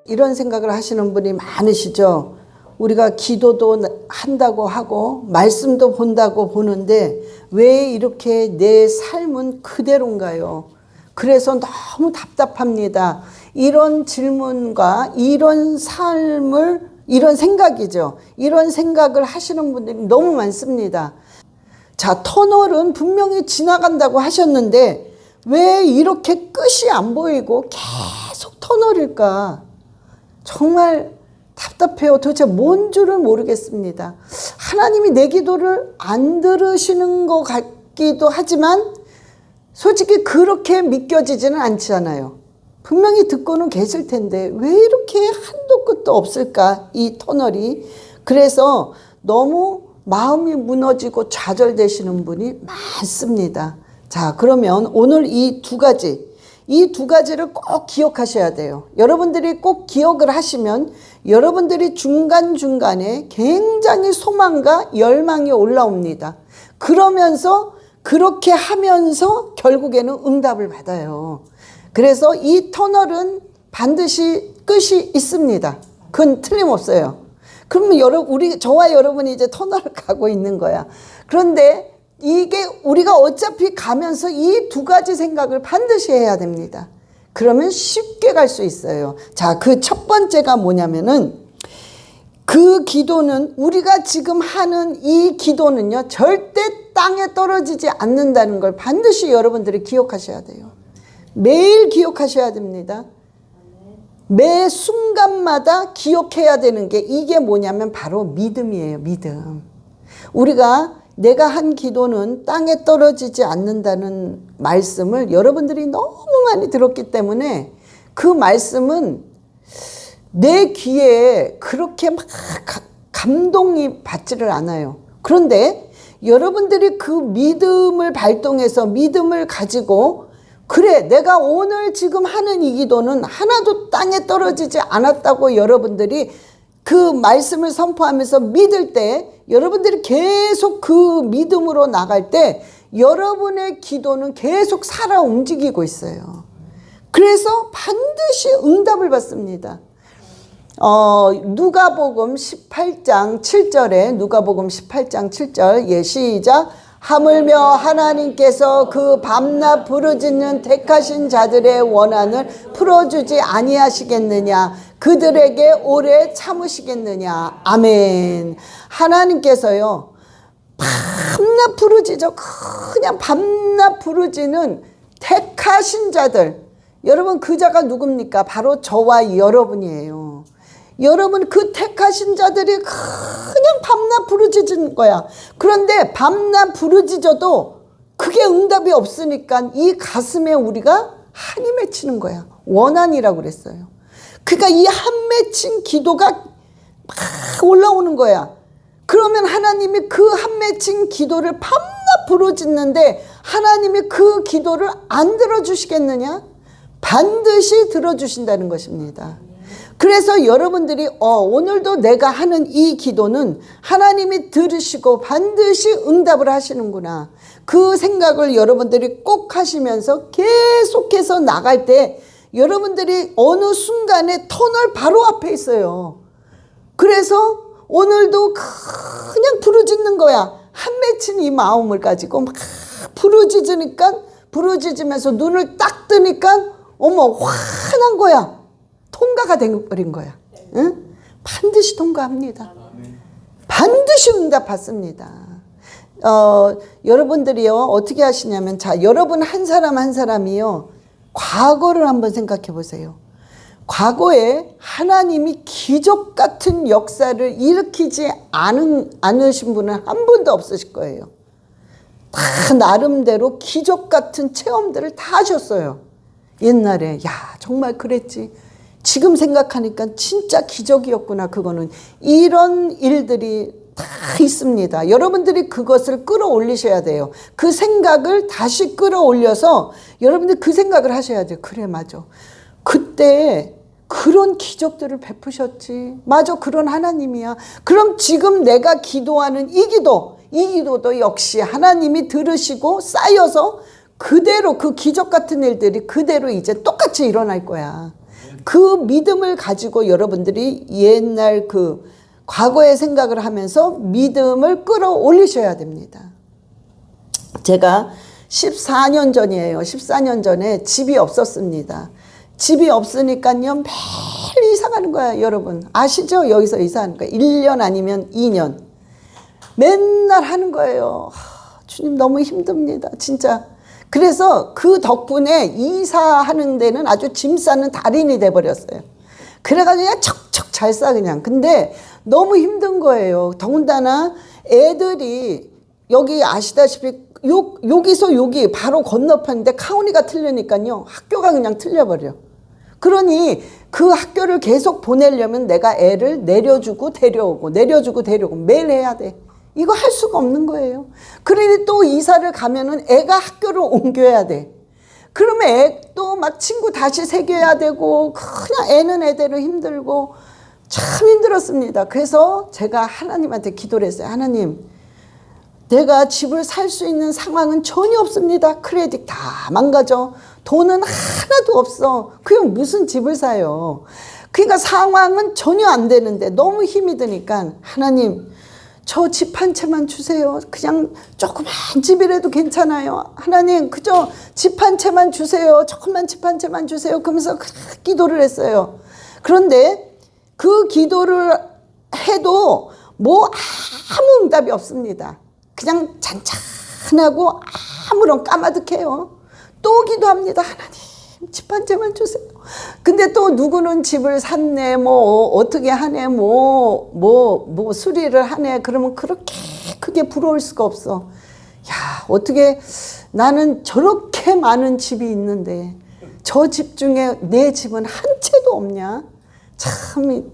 이런 생각을 하시는 분이 많으시죠. 우리가 기도도 한다고 하고 말씀도 본다고 보는데 왜 이렇게 내 삶은 그대로인가요? 그래서 너무 답답합니다. 이런 질문과 이런 삶을, 이런 생각이죠. 이런 생각을 하시는 분들이 너무 많습니다. 자, 터널은 분명히 지나간다고 하셨는데 왜 이렇게 끝이 안 보이고 계속 터널일까? 정말 답답해요. 도대체 뭔 줄을 모르겠습니다. 하나님이 내 기도를 안 들으시는 것 같기도 하지만 솔직히 그렇게 믿겨지지는 않잖아요. 분명히 듣고는 계실 텐데 왜 이렇게 한도 끝도 없을까, 이 터널이. 그래서 너무 마음이 무너지고 좌절되시는 분이 많습니다. 자, 그러면 오늘 이 두 가지를 꼭 기억하셔야 돼요. 여러분들이 꼭 기억을 하시면 여러분들이 중간중간에 굉장히 소망과 열망이 올라옵니다. 그러면서 그렇게 하면서 결국에는 응답을 받아요. 그래서 이 터널은 반드시 끝이 있습니다. 그건 틀림없어요. 그러면 저와 여러분이 이제 터널을 가고 있는 거야. 그런데 이게 우리가 어차피 가면서 이 두 가지 생각을 반드시 해야 됩니다. 그러면 쉽게 갈 수 있어요. 자, 그 첫 번째가 뭐냐면은 그 기도는, 우리가 지금 하는 이 기도는요, 절대 땅에 떨어지지 않는다는 걸 반드시 여러분들이 기억하셔야 돼요. 매일 기억하셔야 됩니다. 매 순간마다 기억해야 되는 게 이게 뭐냐면 바로 믿음이에요. 믿음. 내가 한 기도는 땅에 떨어지지 않는다는 말씀을 여러분들이 너무 많이 들었기 때문에 그 말씀은 내 귀에 그렇게 막 감동이 받지를 않아요. 그런데 여러분들이 그 믿음을 발동해서 믿음을 가지고, 그래, 내가 오늘 지금 하는 이 기도는 하나도 땅에 떨어지지 않았다고 여러분들이 그 말씀을 선포하면서 믿을 때, 여러분들이 계속 그 믿음으로 나갈 때 여러분의 기도는 계속 살아 움직이고 있어요. 그래서 반드시 응답을 받습니다. 누가복음 18장 7절에, 누가복음 18장 7절, 예, 시작. 하물며 하나님께서 그 밤낮 부르짖는 택하신 자들의 원한을 풀어주지 아니하시겠느냐? 그들에게 오래 참으시겠느냐? 아멘. 하나님께서요, 밤낮 부르짖어, 그냥 밤낮 부르짖는 택하신 자들. 여러분, 그 자가 누굽니까? 바로 저와 여러분이에요. 여러분, 그 택하신 자들이 그냥 밤낮 부르짖은 거야. 그런데 밤낮 부르짖어도 그게 응답이 없으니까 이 가슴에 우리가 한이 맺히는 거야. 원한이라고 그랬어요. 그러니까 이 한 맺힌 기도가 막 올라오는 거야. 그러면 하나님이 그 한 맺힌 기도를 밤낮 부르짖는데 하나님이 그 기도를 안 들어주시겠느냐? 반드시 들어주신다는 것입니다. 그래서 여러분들이 오늘도 내가 하는 이 기도는 하나님이 들으시고 반드시 응답을 하시는구나. 그 생각을 여러분들이 꼭 하시면서 계속해서 나갈 때 여러분들이 어느 순간에 터널 바로 앞에 있어요. 그래서 오늘도 그냥 부르짖는 거야. 한 맺힌 이 마음을 가지고 막 부르짖으면서 눈을 딱 뜨니까 어머, 환한 거야. 통과가 되어버린 거야. 응? 반드시 통과합니다. 반드시 응답 받습니다. 여러분들이요, 어떻게 하시냐면, 자, 여러분 한 사람 한 사람이요, 과거를 한번 생각해 보세요. 과거에 하나님이 기적 같은 역사를 일으키지 않으신 분은 한 분도 없으실 거예요. 다 나름대로 기적 같은 체험들을 다 하셨어요. 옛날에, 야, 정말 그랬지. 지금 생각하니까 진짜 기적이었구나. 그거는 이런 일들이 다 있습니다. 여러분들이 그것을 끌어올리셔야 돼요. 그 생각을 다시 끌어올려서 여러분들 그 생각을 하셔야 돼요. 그래, 맞아. 그때 그런 기적들을 베푸셨지. 맞아, 그런 하나님이야. 그럼 지금 내가 기도하는 이 기도도 역시 하나님이 들으시고 쌓여서 그대로 그 기적 같은 일들이 그대로 이제 똑같이 일어날 거야. 그 믿음을 가지고 여러분들이 옛날 그 과거의 생각을 하면서 믿음을 끌어올리셔야 됩니다. 제가 14년 전이에요. 14년 전에 집이 없었습니다. 집이 없으니까요 매일 이사 가는 거야. 여러분 아시죠? 여기서 이사하는 거야. 1년 아니면 2년 맨날 하는 거예요. 주님 너무 힘듭니다. 진짜. 그래서 그 덕분에 이사하는 데는 아주 짐 싸는 달인이 돼버렸어요. 그래가지고 그냥 척척 잘 싸 그냥. 근데 너무 힘든 거예요. 더군다나 애들이 여기 아시다시피 여기서 여기 바로 건너편인데 카운티가 틀리니까요 학교가 그냥 틀려버려. 그러니 그 학교를 계속 보내려면 내가 애를 내려주고 데려오고 내려주고 데려오고 매일 해야 돼. 이거 할 수가 없는 거예요. 그러니 또 이사를 가면은 애가 학교를 옮겨야 돼. 그러면 애 또 막 친구 다시 새겨야 되고 그냥 애는 애대로 힘들고 참 힘들었습니다. 그래서 제가 하나님한테 기도를 했어요. 하나님, 내가 집을 살 수 있는 상황은 전혀 없습니다. 크레딧 다 망가져. 돈은 하나도 없어. 그럼 무슨 집을 사요? 그러니까 상황은 전혀 안 되는데 너무 힘이 드니까 하나님, 저 집 한 채만 주세요. 그냥 조그만 집이라도 괜찮아요. 하나님, 그저 집 한 채만 주세요. 조그만 집 한 채만 주세요. 그러면서 기도를 했어요. 그런데 그 기도를 해도 뭐 아무 응답이 없습니다. 그냥 잔잔하고 아무런 까마득해요. 또 기도합니다. 하나님, 집 한 채만 주세요. 근데 또 누구는 집을 샀네, 뭐 어떻게 하네, 뭐 수리를 하네. 그러면 그렇게 크게 부러울 수가 없어. 야, 어떻게 나는 저렇게 많은 집이 있는데 저 집 중에 내 집은 한 채도 없냐? 참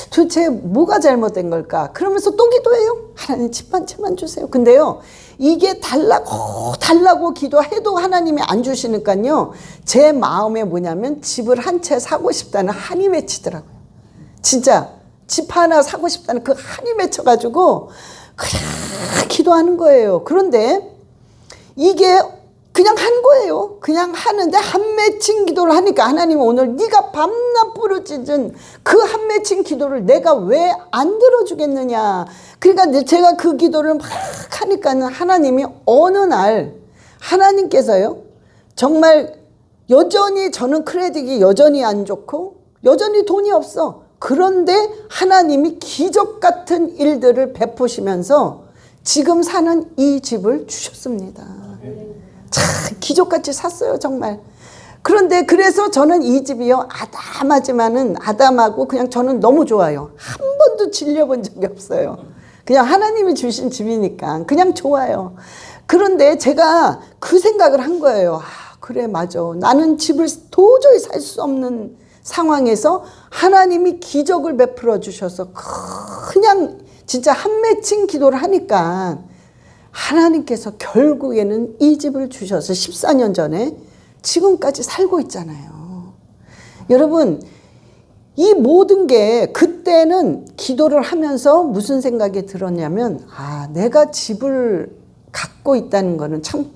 도대체 뭐가 잘못된 걸까? 그러면서 또 기도해요. 하나님, 집 한 채만 주세요. 근데요, 이게 달라고 기도해도 하나님이 안 주시니까요, 제 마음에 뭐냐면 집을 한 채 사고 싶다는 한이 맺히더라고요. 진짜 집 하나 사고 싶다는 그 한이 맺혀가지고 그냥 기도하는 거예요. 그런데 이게 그냥 한 거예요. 그냥 하는데 한 맺힌 기도를 하니까 하나님은 오늘 네가 밤낮 부르짖은 그 한 맺힌 기도를 내가 왜 안 들어주겠느냐. 그러니까 제가 그 기도를 막 하니까는 하나님이 어느 날 하나님께서요, 정말 여전히 저는 크레딧이 여전히 안 좋고 여전히 돈이 없어. 그런데 하나님이 기적 같은 일들을 베푸시면서 지금 사는 이 집을 주셨습니다. 참 기적같이 샀어요, 정말. 그런데 그래서 저는 이 집이요, 아담하지만은 아담하고 그냥 저는 너무 좋아요. 한 번도 질려본 적이 없어요. 그냥 하나님이 주신 집이니까 그냥 좋아요. 그런데 제가 그 생각을 한 거예요. 그래, 맞아. 나는 집을 도저히 살 수 없는 상황에서 하나님이 기적을 베풀어 주셔서 그냥 진짜 한 맺힌 기도를 하니까 하나님께서 결국에는 이 집을 주셔서 14년 전에 지금까지 살고 있잖아요. 여러분, 이 모든 게 그때는 기도를 하면서 무슨 생각이 들었냐면, 내가 집을 갖고 있다는 거는 참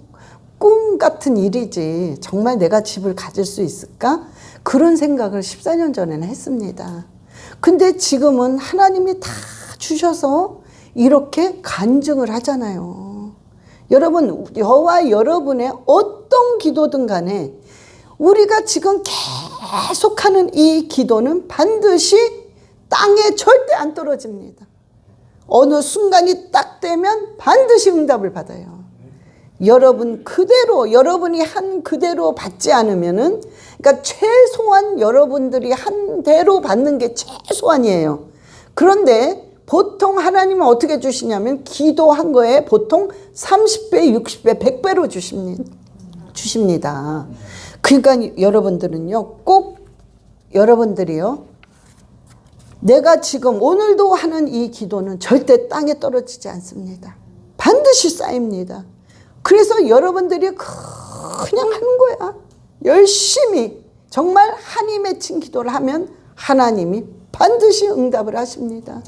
꿈 같은 일이지 정말 내가 집을 가질 수 있을까? 그런 생각을 14년 전에는 했습니다. 근데 지금은 하나님이 다 주셔서 이렇게 간증을 하잖아요. 여러분, 저와 여러분의 어떤 기도든 간에 우리가 지금 계속하는 이 기도는 반드시 땅에 절대 안 떨어집니다. 어느 순간이 딱 되면 반드시 응답을 받아요. 여러분 그대로, 여러분이 한 그대로 받지 않으면은, 그러니까 최소한 여러분들이 한 대로 받는 게 최소한이에요. 그런데 보통 하나님은 어떻게 주시냐면 기도한 거에 보통 30배, 60배, 100배로 주십니다. 그러니까 여러분들은요, 꼭 여러분들이요, 내가 지금 오늘도 하는 이 기도는 절대 땅에 떨어지지 않습니다. 반드시 쌓입니다. 그래서 여러분들이 그냥 하는 거야. 열심히 정말 한이 맺힌 기도를 하면 하나님이 반드시 응답을 하십니다.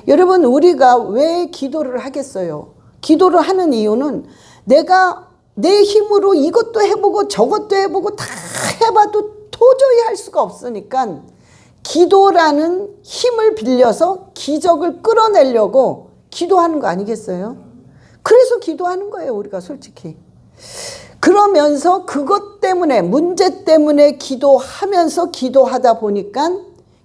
여러분, 우리가 왜 기도를 하겠어요? 기도를 하는 이유는 내가 내 힘으로 이것도 해보고 저것도 해보고 다 해봐도 도저히 할 수가 없으니까 기도라는 힘을 빌려서 기적을 끌어내려고 기도하는 거 아니겠어요? 그래서 기도하는 거예요, 우리가 솔직히. 그러면서 그것 때문에, 문제 때문에 기도하면서 기도하다 보니까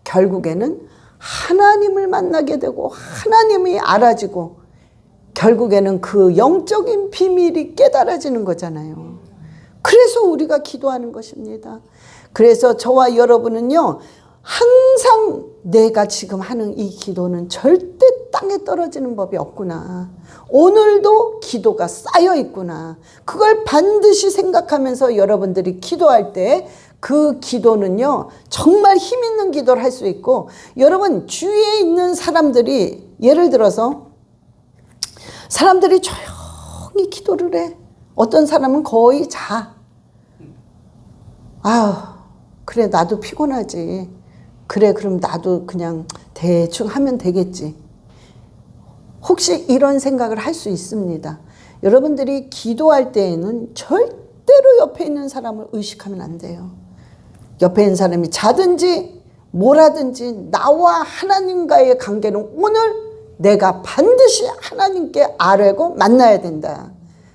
결국에는 하나님을 만나게 되고 하나님이 알아지고 결국에는 그 영적인 비밀이 깨달아지는 거잖아요. 그래서 우리가 기도하는 것입니다. 그래서 저와 여러분은요, 항상 내가 지금 하는 이 기도는 절대 땅에 떨어지는 법이 없구나. 오늘도 기도가 쌓여 있구나. 그걸 반드시 생각하면서 여러분들이 기도할 때 그 기도는요, 정말 힘 있는 기도를 할 수 있고, 여러분 주위에 있는 사람들이, 예를 들어서 사람들이 조용히 기도를 해. 어떤 사람은 거의 자. 아유, 그래 나도 피곤하지. 그래 그럼 나도 그냥 대충 하면 되겠지. 혹시 이런 생각을 할 수 있습니다. 여러분들이 기도할 때에는 절대로 옆에 있는 사람을 의식하면 안 돼요. 옆에 있는 사람이 자든지 뭐라든지 나와 하나님과의 관계는 오늘 내가 반드시 하나님께 아뢰고 만나야 된다.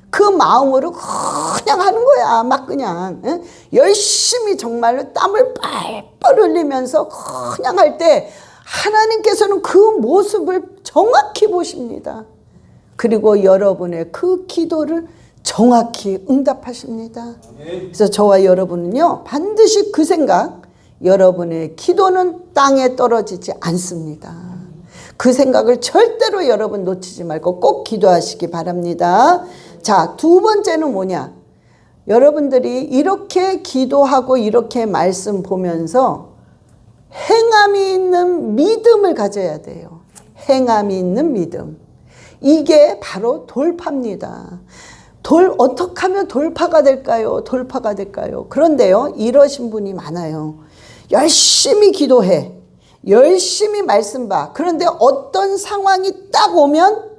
그 마음으로 그냥 하는 거야. 막 그냥 열심히 정말로 땀을 뻘뻘 흘리면서 그냥 할 때 하나님께서는 그 모습을 정확히 보십니다. 그리고 여러분의 그 기도를 정확히 응답하십니다. 그래서 저와 여러분은요, 반드시 그 생각, 여러분의 기도는 땅에 떨어지지 않습니다. 그 생각을 절대로 여러분 놓치지 말고 꼭 기도하시기 바랍니다. 자, 두 번째는 뭐냐? 여러분들이 이렇게 기도하고 이렇게 말씀 보면서 행함이 있는 믿음을 가져야 돼요. 행함이 있는 믿음. 이게 바로 돌파입니다. 어떻게 하면 돌파가 될까요? 돌파가 될까요? 그런데요, 이러신 분이 많아요. 열심히 기도해. 열심히 말씀 봐. 그런데 어떤 상황이 딱 오면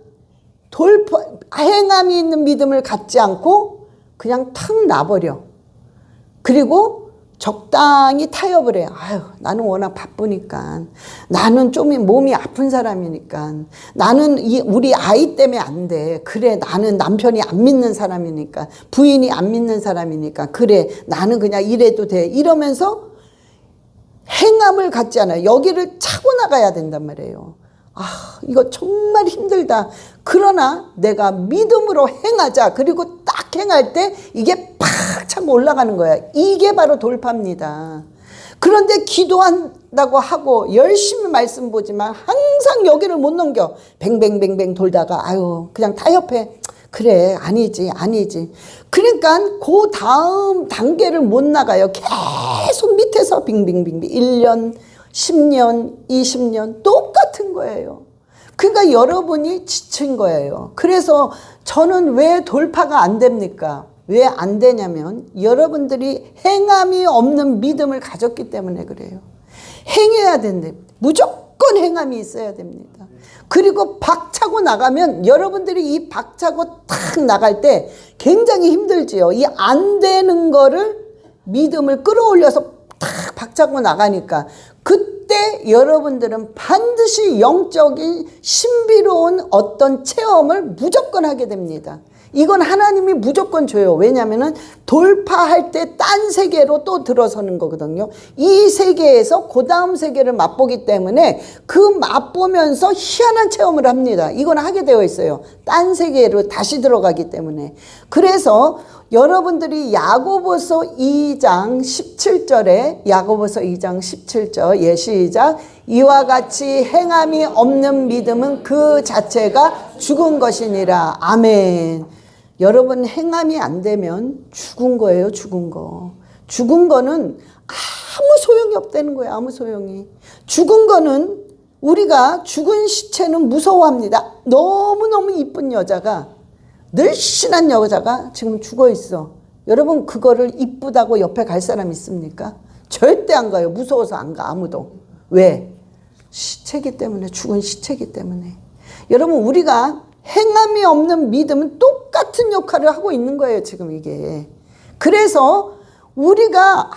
행함이 있는 믿음을 갖지 않고 그냥 탁 놔버려. 그리고 적당히 타협을 해. 아유, 나는 워낙 바쁘니까. 나는 좀 몸이 아픈 사람이니까. 나는 우리 아이 때문에 안 돼. 그래, 나는 남편이 안 믿는 사람이니까. 부인이 안 믿는 사람이니까. 그래, 나는 그냥 이래도 돼. 이러면서 행함을 갖지 않아요. 여기를 차고 나가야 된단 말이에요. 아, 이거 정말 힘들다. 그러나 내가 믿음으로 행하자. 그리고 딱 행할 때 이게 팍 차고 올라가는 거야. 이게 바로 돌파입니다. 그런데 기도한다고 하고 열심히 말씀 보지만 항상 여기를 못 넘겨. 뱅뱅뱅뱅 돌다가 아유 그냥 타협해. 그래 아니지. 그러니까 그 다음 단계를 못 나가요. 계속 밑에서 빙빙빙빙 1년 10년 20년 똑같은 거예요. 그러니까 여러분이 지친 거예요. 그래서 저는 왜 돌파가 안 됩니까? 왜 안 되냐면 여러분들이 행함이 없는 믿음을 가졌기 때문에 그래요. 행해야 된다. 무조건 행함이 있어야 됩니다. 그리고 박차고 나가면 여러분들이 이 박차고 탁 나갈 때 굉장히 힘들지요. 이 안 되는 거를 믿음을 끌어올려서 탁 박차고 나가니까 그때 여러분들은 반드시 영적인 신비로운 어떤 체험을 무조건 하게 됩니다. 이건 하나님이 무조건 줘요. 왜냐하면 돌파할 때 딴 세계로 또 들어서는 거거든요. 이 세계에서 그 다음 세계를 맛보기 때문에 그 맛보면서 희한한 체험을 합니다. 이건 하게 되어 있어요. 딴 세계로 다시 들어가기 때문에. 그래서 여러분들이 야고보서 2장 17절에 야고보서 2장 17절 예 시작 이와 같이 행함이 없는 믿음은 그 자체가 죽은 것이니라. 아멘. 여러분 행함이 안 되면 죽은 거예요. 죽은 거. 죽은 거는 아무 소용이 없다는 거예요. 아무 소용이. 죽은 거는 우리가 죽은 시체는 무서워합니다. 너무너무 이쁜 여자가 늘씬한 여자가 지금 죽어 있어. 여러분 그거를 이쁘다고 옆에 갈 사람 있습니까? 절대 안 가요. 무서워서 안 가. 아무도. 왜? 시체기 때문에. 죽은 시체기 때문에. 여러분 우리가 행함이 없는 믿음은 똑같은 역할을 하고 있는 거예요. 지금 이게. 그래서 우리가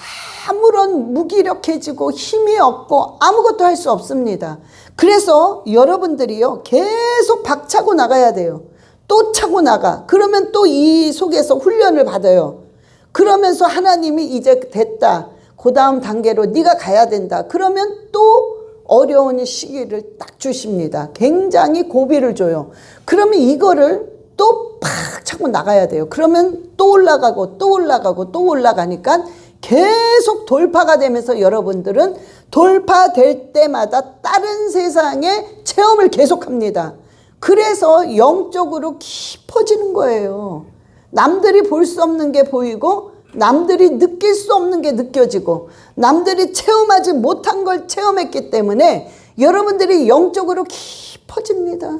아무런 무기력해지고 힘이 없고 아무것도 할 수 없습니다. 그래서 여러분들이요, 계속 박차고 나가야 돼요. 또 차고 나가. 그러면 또 이 속에서 훈련을 받아요. 그러면서 하나님이 이제 됐다, 그 다음 단계로 네가 가야 된다. 그러면 또 어려운 시기를 딱 주십니다. 굉장히 고비를 줘요. 그러면 이거를 또 팍 차고 나가야 돼요. 그러면 또 올라가고 또 올라가고 또 올라가니까 계속 돌파가 되면서 여러분들은 돌파될 때마다 다른 세상의 체험을 계속합니다. 그래서 영적으로 깊어지는 거예요. 남들이 볼 수 없는 게 보이고, 남들이 느낄 수 없는 게 느껴지고, 남들이 체험하지 못한 걸 체험했기 때문에 여러분들이 영적으로 깊어집니다.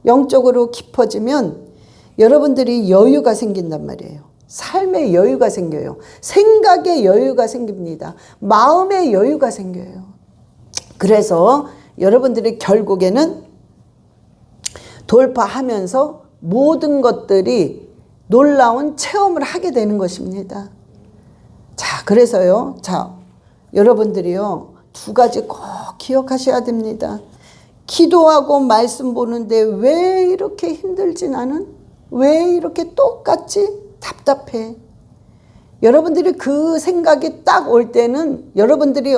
영적으로 깊어지면 여러분들이 여유가 생긴단 말이에요. 삶의 여유가 생겨요. 생각의 여유가 생깁니다. 마음의 여유가 생겨요. 그래서 여러분들이 결국에는 돌파하면서 모든 것들이 놀라운 체험을 하게 되는 것입니다. 자, 그래서요, 자, 여러분들이요, 두 가지 꼭 기억하셔야 됩니다. 기도하고 말씀 보는데 왜 이렇게 힘들지 나는? 왜 이렇게 똑같지? 답답해. 여러분들이 그 생각이 딱 올 때는 여러분들이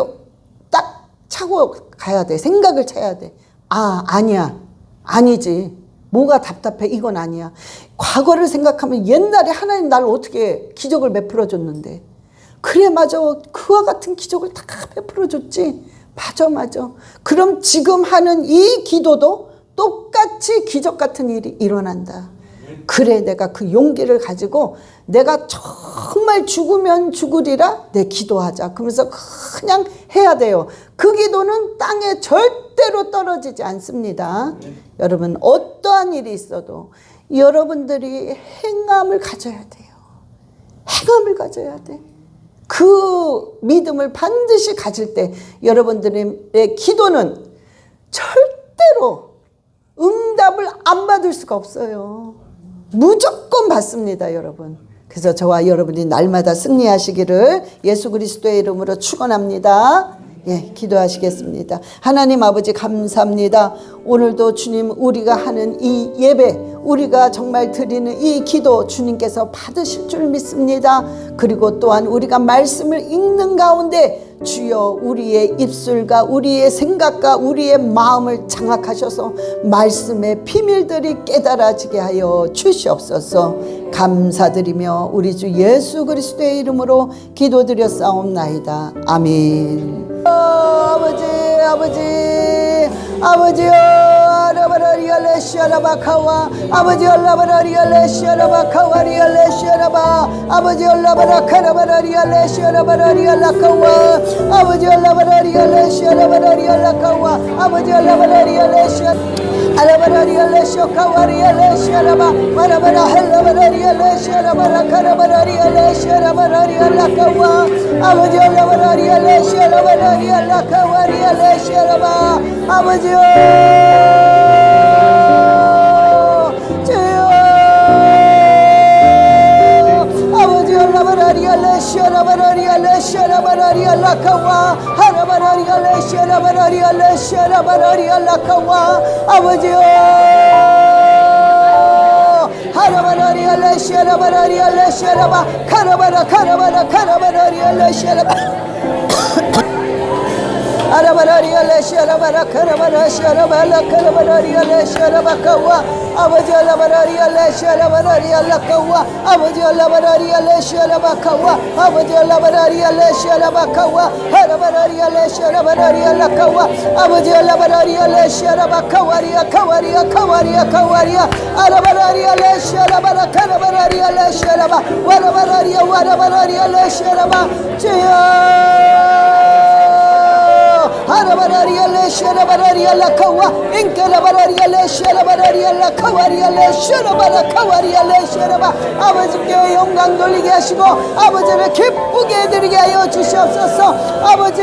딱 차고 가야 돼. 생각을 차야 돼. 아, 아니야. 아니지. 뭐가 답답해? 이건 아니야. 과거를 생각하면 옛날에 하나님 나를 어떻게 기적을 베풀어 줬는데. 그래, 맞아. 그와 같은 기적을 다 베풀어 줬지. 맞아. 그럼 지금 하는 이 기도도 똑같이 기적 같은 일이 일어난다. 그래, 내가 그 용기를 가지고 내가 정말 죽으면 죽으리라 내 기도하자. 그러면서 그냥 해야 돼요. 그 기도는 땅에 절대로 떨어지지 않습니다. 여러분, 어떠한 일이 있어도 여러분들이 행함을 가져야 돼요. 행함을 가져야 돼. 그 믿음을 반드시 가질 때 여러분들의 기도는 절대로 응답을 안 받을 수가 없어요. 무조건 받습니다, 여러분. 그래서 저와 여러분이 날마다 승리하시기를 예수 그리스도의 이름으로 축원합니다. 예, 기도하시겠습니다. 하나님 아버지, 감사합니다. 오늘도 주님, 우리가 하는 이 예배, 우리가 정말 드리는 이 기도 주님께서 받으실 줄 믿습니다. 그리고 또한 우리가 말씀을 읽는 가운데 주여, 우리의 입술과 우리의 생각과 우리의 마음을 장악하셔서 말씀의 비밀들이 깨달아지게 하여 주시옵소서. 감사드리며 우리 주 예수 그리스도의 이름으로 기도드렸사옵나이다. 아멘. 아버지요, 라바라리알레시아라바카와 아버지요, 라바라리알레시아라바카와리알레시아라바 아버지요, 라바라카라바라리알레시아라바라리알라카와 아버지요, 라바라리알레시아라바라리알라카와 아버지요, 라바라리알레시아 아라바라리알레시아카와리알레시아라바 마라바라 헬라바라리알레시아라바라카라바라리알레시아라바라리알라카와 아버지요, 라바라리알레시아라바라리알라카와리알레시아라바 아버지요, 주여, 아버지요, 라바라리알레시아라바라리알레시아라바라리알라카와 하라바라리알레시아라바라리알레시아라바라리알라카와 아버지요, 하라바라리알레시아라바라리알레시아라바 카라바라리알레시아라바 아라바라리알레시아라바라카라바라시아라발라카라바라리알레시아라바카와 아버지 알라바라리알레시아라바라리알라카와 아버지 알라바라리알레시아라바카와 아버지 알라바라리알레시아라바카와 하라바라리알레시아라바라리알라카와 아버지 알라바라리알레시아라바카와리아카와리아카와리아카와리아 아라바라리알레시아라바라카라바라리알레시아라바 와라바라리아와라바라리알레시아라바 주여 하라바라리알레시아라바라리알라카와 인카라바라리알레시아라바라리알라카와리알레시아라바라카와리알레시아라바 아버지께 영광 돌리게 하시고 아버지를 기쁘게 해드리게 하여 주시옵소서. 아버지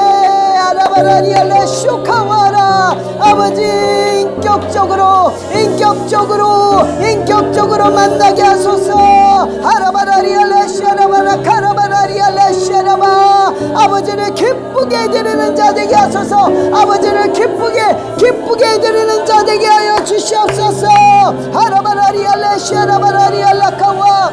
아라바라리알레 쇼카와라. 아버지 인격적으로 만나게 하소서. 아라바라리알레 샤라바라 카라바라리알레 샤라바. 아버지를 기쁘게 해드리는 자 되게 하소서. 아버지를 기쁘게 해드리는 자 되게 하여 주시옵소서. 아라바라리알레 샤라바라리알라카와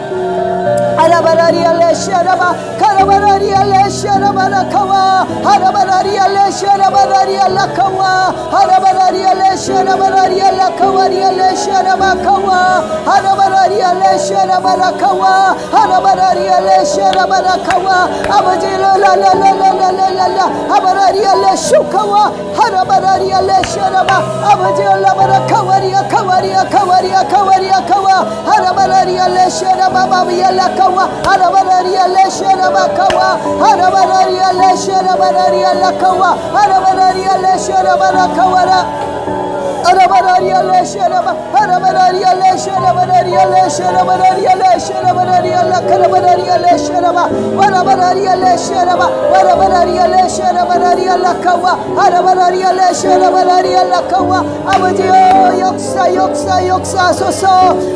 아라바라리알레 샤라바 카라바라리알레 샤라바라카와 아라바라리알레 샤라바라리알라카와 아라바라리알레 샤라바라리알라카와리알레 샤라바카와 아라바라리알레 샤라바라카와 아라바라리알레 샤라바라카와 아버지 라라라라라라라 아바라리알레 슈카와 아라바라리알레 샤라바 아버지 라바라카와리아 카와 아라바라리알레 샤라바바비알라카와 아라바라리알레 샤라바카와 아라바라리알레 샤라바라리알라카와 아라바라리알레 샤라바라카와라 아라바라리알레 샤라바 아라바라리알레 샤라바라리알레 샤라바라리알레 샤라바라리알라 카라바라리알레 샤라바 와라바라리알레 샤라바 와라바라리알레 샤라바라리알라카와 아라바라리알레 샤라바라리알라카와 아버지여 역사하소서.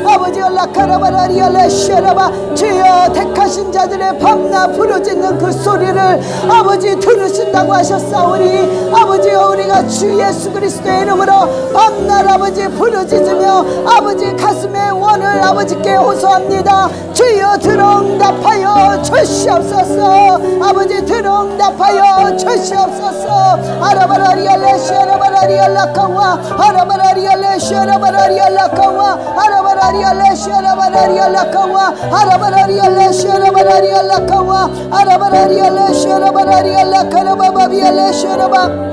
아버지여 라카라바라리알레 샤라바 주여 택하신 자들의 밤낮 부르짖는 그 소리를 아버지 들으신다고 하셨사오니 아버지여 우리가 주 예수 그리스도의 이름으로 밤날 아버지 부르짖으며 아버지 가슴의 원을 아버지께 호소합니다. 주여 들응답하여 주시옵소서. 아버지 들응답하여 주시옵소서. 아라바라리알레 샤라바라리알라카와 아라바라리알레 샤라바라리알라카와 아라바라리알레 샤라바라리알라카와 아라바라리알레 샤라바라리알라카와 아라바라리알레 샤라바라리알라카라바바비알레 샤라바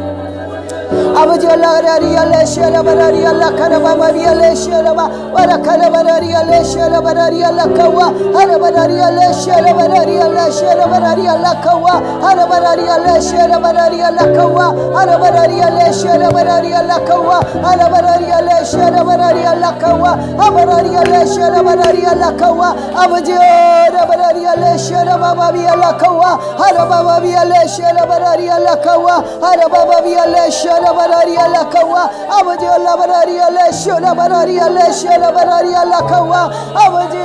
아버지 올라가라리알레 샤라바라리알라 카라바바리알레 샤라바 와라카라바라리알레 샤라바라리알라카와 아라바라리알레 샤라바라리알라 샤라바라리알라카와 아라바라리알레 샤라바라리알라카와 아라바라리알레 샤라바라리알라카와 아라바라리알레 샤라바라리알라카와 아바라리알레 샤라바라리알라카와 아버지 라바라리알레 샤라바바비알라카와 아라바바비알레 샤라바라리알라카와 아라바바비알레 샤라바라리알라카와 아버지 라바라리알레 샤라바라리알레 샤라바라리알라카와 아버지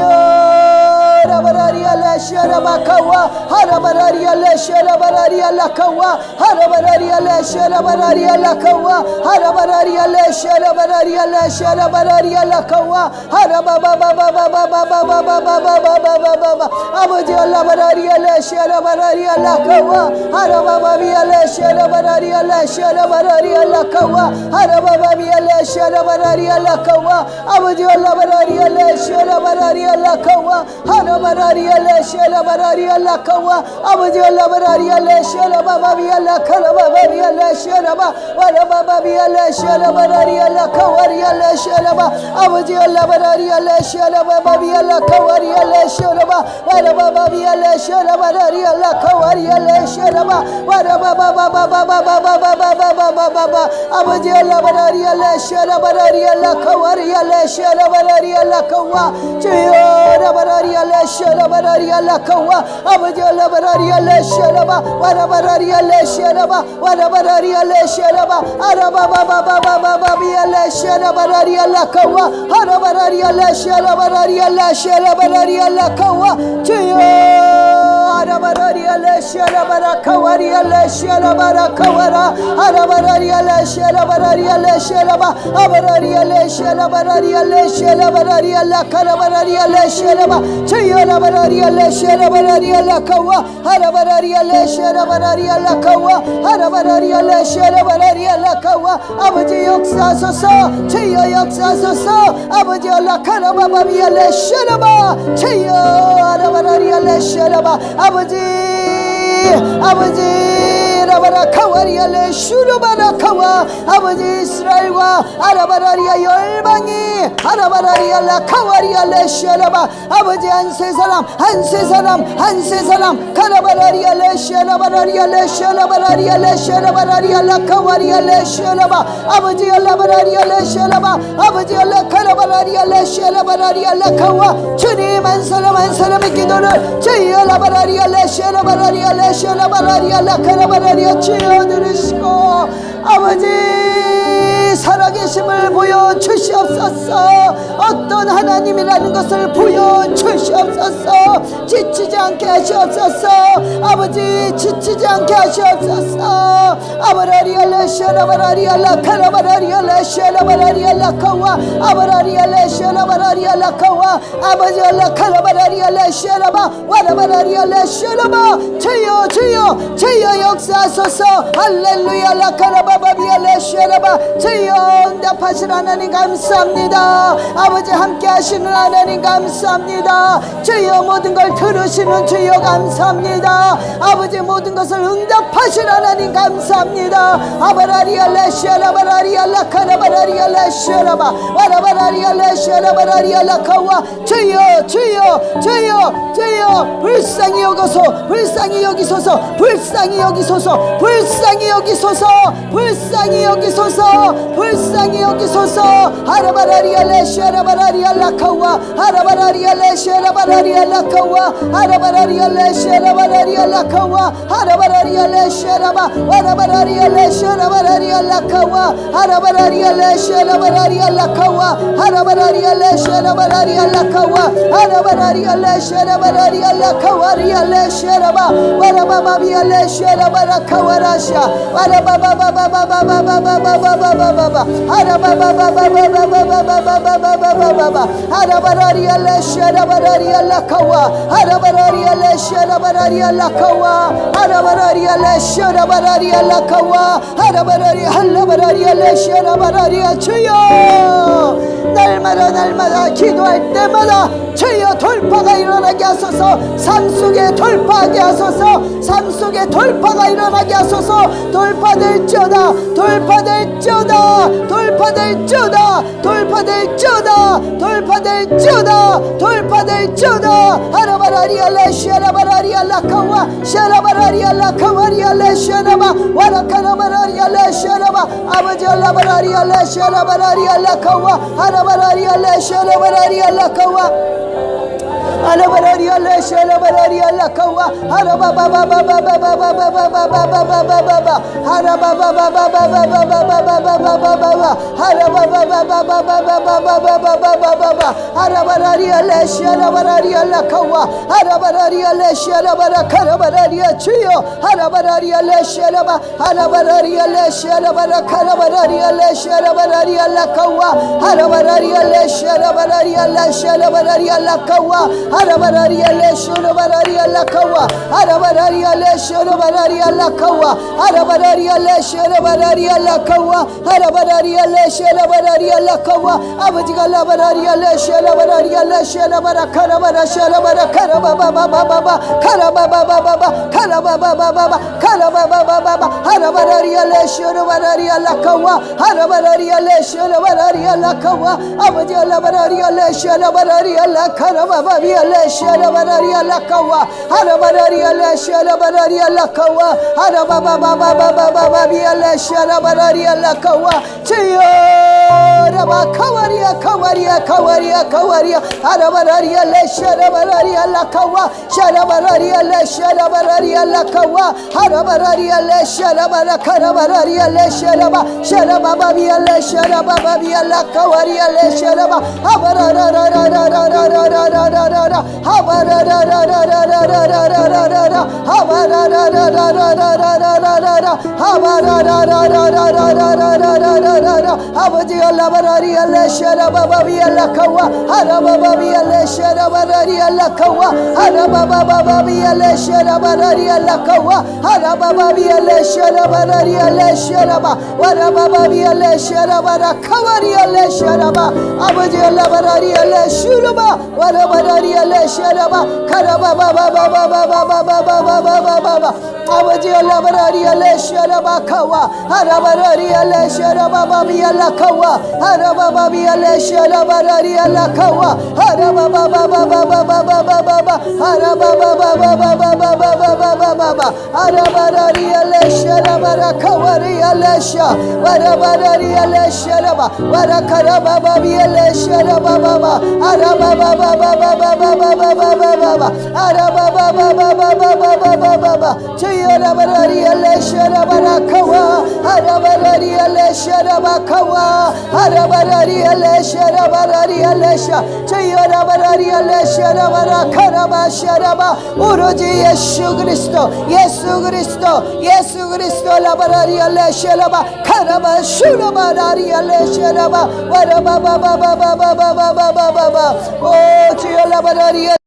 라바라리알레 샤라바카와 하라바라리알레 샤라바라리알라카와 하라바라리알레 샤라바라리알라카와 하라바라리알레 샤라바라리알레 샤라바라리알라카와 하라바바바바바바바바바바바바바바바 아버지 라바라리알레 샤라바라리알라카와 하라바바비알레 샤라바라리알레 샤라바라리알라카와 하라바바비알레 샤라바라리알라카와 아버지 라바라리알레 샤라바라리알라카와 하라바라리알레 샤라바라리알라카와 아버지 라바라리알레 샤라바바비알라카라바바비알레 샤라바 와라바바비알레 샤라바라리알라카와리알레 샤라바 아버지 라바라리알레 샤라바바비알라카와리알레 샤라바 와라바바비알레 샤라바라리알라카와리알레 샤라바 와라바바바바바바바 바바바바바바바바바바바바바바 아버지 알라바라리알라 샤라바라리알라 카와리알라 샤라바라리알라 카와 주여 라바라리알라 샤라바라리알라 카와 아버지 알라바라리알라 샤라바 와라바라리알라 샤라바 와라바라리알라 샤라바 아라바바바바바바비알라 샤라바라리알라 카와 하라바라리알라 샤라바라리알라 샤라바라리알라 카와 주여 아라바라리알라 샤라바라 카와리알라 샤라바라 카와라 아라바라리알라 샤라바라리알라 샤라바 아바라리알라 샤라바라리알라 샤라바라리알라 카라바라리알라 샤라바 주여 라바라리알라 샤라바라리알라 카와 아라바라리알라 샤라바라리알라 카와 아라바라리알라 샤라바라리알라 카와 아버지 역사하소서 주여 역사하소서 아버지 알라 카라바바비알라 샤라바 주여 아라바라리알라 샤라바 아버지 라바라 카와리알레 슈르바라 카와 아버지 이스라엘과 아라바라리아 열방이 아라바라리알라 카와리알레 슈라바 아버지 한세 사람 카라바라리알레 슈라바라리알레 슈라바라리알레 슈라바라리알라 카와리알레 슈라바 아버지 알라바라리알레 슈라바 아버지 알라 카라바라리알레 슈라바라리알라 카와 주님 한 사람의 기도를 주여 라바라리알레 슈라바라리알레 슈라바라리알라 카라바라리아 주여 들으시고 아버지 살아계심을 보여주시옵소서 어떤 하나님이라는 것을 보여주시옵소서 지치지 않게 하시옵소서 아버지 지치지 않게 하시옵소서 아바라리알라 샤라바라리알라 카라바라리알라 샤라바라리알라 카와 아바라리알라 샤라바라리알라 카와 아버지 알라 카라바라리알라 샤라바 와라바라리알라 샤라바 주여 역사하소서 할렐루야 라카라바바비알라 샤라바 주여 응답하신 하나님 감사합니다 아버지 함께 하시는 하나님 감사합니다 주여 모든 걸 들으시는 주여 감사합니다 아버지 모든 것을 응답하신 하나님 감사합니다 아바라리알라 샤라바라리알라 카라바라리알라 샤라바 와라바라리알라 샤라바라리알라 카와 주여 불쌍히 여기소서 불쌍히 여기소서 하라바라리알라 샤라바라리알라 카와 하라바라리알라 샤라바라리알라 카와 하라바라리알라 샤라바라리알라 카와 하라바라리알라 샤라바 와라바라리알라 샤라바라리알라 카와 하라바라리알라 샤라바라리알라 카와 하라바라리알라 샤라바라리알라 카와 하라바라리알라 샤라바라리알라 카와리알라 샤라바 와라바바비알라 샤라바라 카와라샤 와라바바바바바바바바바바바바바바 하라바바바바바바바바바바바바바 하라바라리알라 샤라바라리알라 카와 하라바라리알라 샤라바라리알라 카와 하라바라리알라 샤라바라리알라 카와 하라바라리 할라바라리알라 샤라바라리아 주여 날마다 기도할 때마다 주여 돌파가 일어나게 하소서 삶 속에 돌파하게 하소서 삶 속에 돌파가 일어나게 하소서 돌파될지어다 하라바라리알라 샤라바라리알라 카와 샤라바라리알라 카와리알라 샤라바 와라카라바라리알라 샤라바 아버지 알라바라리알라 샤라바라리알라 카와 하라바라리알라 샤라바라리알라 카와 아라바라리알라 샤라바라리알라 카와 하라바바바바바바바바바바바바바바바 하라바바바바바바바바바바바바바 하라바바바바바바바바바바바바 하라바라리알라 샤라바라리알라 카와 하라바라리알라 샤라바라 카라바라리아 주여 하라바라리알라 샤라바 하라바라리알라 샤라바라 카라바라리알라 샤라바라리알라 카와 하라바라리알라 샤라바라리알라 샤라바라리알라 카와 하라바라리알라 샤라바라리알라 카와 하라바라리알라 샤라바라리알라 카와 하라바라리알라 샤라바라리알라 카와 하라바라리알라 샤라바라리알라 카와 아버지가 라바라리알라 샤라바라리알라 샤라바라 카라바라 샤라바라 카라바바바바바바 카라바바바바바 카라바바바바바 카라바바바바바 하라바라리알라 샤라바라리알라 카와 하라바라리알라 샤라바라리알라 카와 아버지 라바라리알라 샤라바라리알라 카라바바비알라 le sharabaria la kawa harabaria le sharabaria la kawa harababa baba baba baba le sharabaria la kawa raba kawaria kawaria kawaria kawaria harabaria le sharabaria la kawa sharabaria le sharabaria la kawa harabaria le sharabara karabaria le sharaba sharaba babia le sharaba babia la kawaria le sharaba habara Abaji Allah barari Allah sharaba babi Allah kawa haraba babi Allah sharaba barari Allah kawa haraba babi Allah sharaba barari Allah kawa haraba babi Allah sharaba barari Allah sharaba waraba babi Allah sharaba rakawari Allah sharaba Abaji Allah barari Allah shuraba waraba barari Allah sharaba karaba baba baba baba baba baba baba Abaji Allah barari Allah sharaba kawa haraba barari Allah sharaba babi Allah kawa haraba babi Allah sharaba barari Allah kawa haraba baba baba baba baba baba haraba baba baba baba baba baba haraba barari Allah sharaba rakawari Allah sha waraba barari Allah sharaba warakaraba babi Allah sharaba baba haraba baba baba baba baba baba haraba baba baba baba baba chayara barari Allah sharaba rakawa haraba barari Allah sharaba kawa haraba barari Allah sharaba barari Allah sha chayara barari Allah sharaba rakaraba sharaba uroji Yesu Kristo la barari Allah sharaba karaba shuraba barari Allah sharaba waraba baba baba baba baba baba oh chayara barari